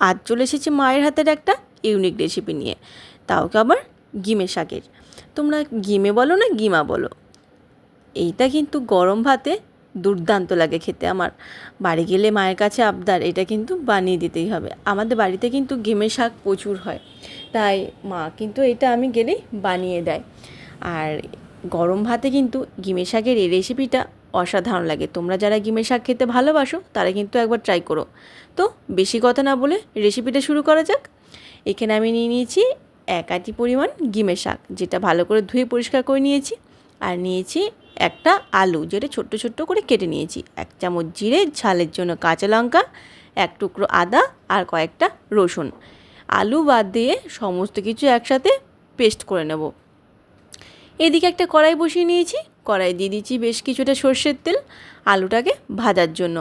আজ চলে এসেছি মায়ের হাতের একটা ইউনিক রেসিপি নিয়ে, তাও কি আবার গিমে শাকের। তোমরা গিমে বলো না গিমা বলো, এইটা কিন্তু গরম ভাতে দুর্দান্ত লাগে খেতে। আমার বাড়ি গেলে মায়ের কাছে আবদার, এটা কিন্তু বানিয়ে দিতেই হবে। আমাদের বাড়িতে কিন্তু গিমে শাক প্রচুর হয়, তাই মা কিন্তু এটা আমি গেলেই বানিয়ে দেয়। আর গরম ভাতে কিন্তু গিমে শাকের এই রেসিপিটা অসাধারণ লাগে। তোমরা যারা গিমে শাক খেতে ভালোবাসো তারা কিন্তু একবার ট্রাই করো। তো বেশি কথা না বলে রেসিপিটা শুরু করা যাক। এখানে আমি নিয়ে নিয়েছি 1 আটি পরিমাণ গিমে শাক, যেটা ভালো করে ধুয়ে পরিষ্কার করে নিয়েছি। আর নিয়েছি একটা আলু, যেটা ছোট্ট ছোট্ট করে কেটে নিয়েছি। 1 চামচ জিরে, ঝালের জন্য কাঁচা লঙ্কা, 1 টুকরো আদা আর কয়েকটা রসুন। আলু বাদ দিয়ে সমস্ত কিছু একসাথে পেস্ট করে নেব। এদিকে একটা কড়াই বসিয়ে নিয়েছি, কড়াই দিয়ে দিচ্ছি বেশ কিছুটা সর্ষের তেল আলুটাকে ভাজার জন্য।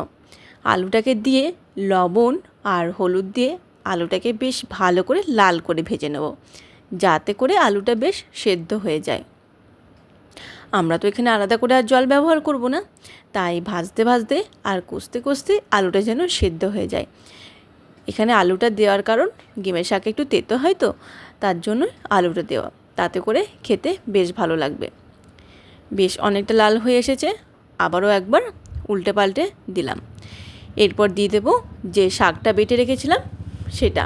আলুটাকে দিয়ে লবণ আর হলুদ দিয়ে আলুটাকে বেশ ভালো করে লাল করে ভেজে নেব, যাতে করে আলুটা বেশ সেদ্ধ হয়ে যায়। আমরা তো এখানে আলাদা করে আর জল ব্যবহার করব না, তাই ভাজতে ভাজতে আর কষতে কষতে আলুটা যেন সেদ্ধ হয়ে যায়। এখানে আলুটা দেওয়ার কারণ গিমের শাক একটু তেতো হয়, তো তার জন্য আলুটা দেওয়া, তাতে করে খেতে বেশ ভালো লাগবে। বেশ অনেকটা লাল হয়ে এসেছে, আবারও একবার উল্টে পাল্টে দিলাম। এরপর দিয়ে দেবো যে শাকটা বেটে রেখেছিলাম সেটা।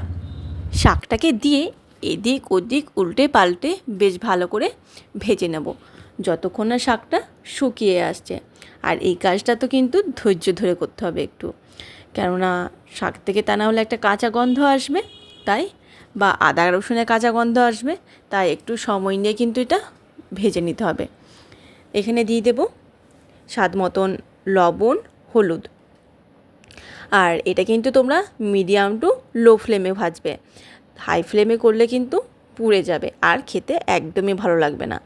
শাকটাকে দিয়ে এদিক ওদিক উল্টে পাল্টে বেশ ভালো করে ভেজে নেব, যতক্ষণ না শাকটা শুকিয়ে আসছে। আর এই কাজটা তো কিন্তু ধৈর্য ধরে করতে হবে একটু, কেননা শাক থেকে তা না হলে একটা কাঁচা গন্ধ আসবে, তাই বা আদা রসুনের কাঁচা গন্ধ আসবে, তাই একটু সময় নিয়ে কিন্তু এটা ভেজে নিতে হবে। এখানে দিয়ে দেব স্বাদ মতন লবণ, হলুদ। আর এটা কিন্তু তোমরা মিডিয়াম টু লো ফ্লেমে ভাজবে, হাই ফ্লেমে করলে কিন্তু পুড়ে যাবে আর খেতে একদমই ভালো লাগবে না।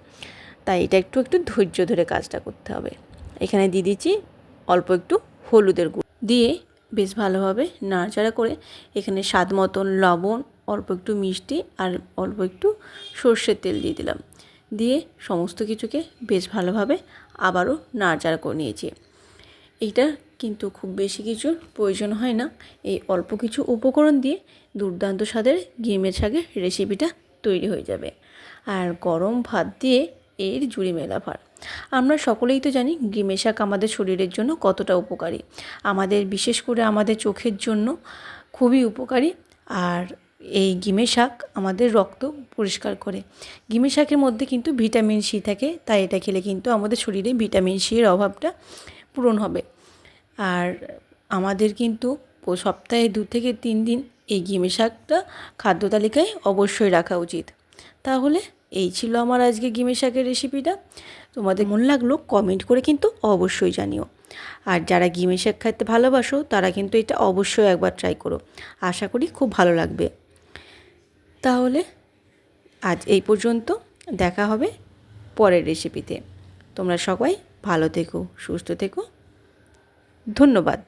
তাই এটা একটু একটু ধৈর্য ধরে কাজটা করতে হবে। এখানে দিয়ে দিচ্ছি অল্প একটু হলুদের গুঁড়ো, দিয়ে বেশ ভালোভাবে নাড়াচাড়া করে এখানে স্বাদ মতন লবণ, অল্প একটু মিষ্টি আর অল্প একটু সর্ষের তেল দিয়ে দিলাম। দিয়ে সমস্ত কিছুকে বেশ ভালোভাবে আবারও নাড়াচাড়া করে নিয়েছি। এইটা কিন্তু খুব বেশি কিছুর প্রয়োজন হয় না, এই অল্প কিছু উপকরণ দিয়ে দুর্দান্ত স্বাদের গিমের শাকের রেসিপিটা তৈরি হয়ে যাবে। আর গরম ভাত দিয়ে এর জুড়ি মেলা ভার। আমরা সকলেই তো জানি গিমের শাক আমাদের শরীরের জন্য কতটা উপকারী, আমাদের বিশেষ করে আমাদের চোখের জন্য খুবই উপকারী। আর এই গিমের শাক আমাদের রক্ত পরিষ্কার করে। গিমের শাকের মধ্যে কিন্তু ভিটামিন সি থাকে, তাই এটা খেলে কিন্তু আমাদের শরীরে ভিটামিন সির অভাবটা পূরণ হবে। আর আমাদের কিন্তু সপ্তাহে 2 থেকে 3 দিন এই গিমে শাকটা খাদ্য তালিকায় অবশ্যই রাখা উচিত। তাহলে এই ছিল আমার আজকে গিমে শাকের রেসিপিটা। তোমাদের মন লাগলো কমেন্ট করে কিন্তু অবশ্যই জানিও। আর যারা গিমে শাক খেতে ভালোবাসো তারা কিন্তু এটা অবশ্যই একবার ট্রাই করো, আশা করি খুব ভালো লাগবে। তাহলে আজ এই পর্যন্ত, দেখা হবে পরের রেসিপিতে। তোমরা সবাই ভালো থেকো, সুস্থ থেকো, ধন্যবাদ।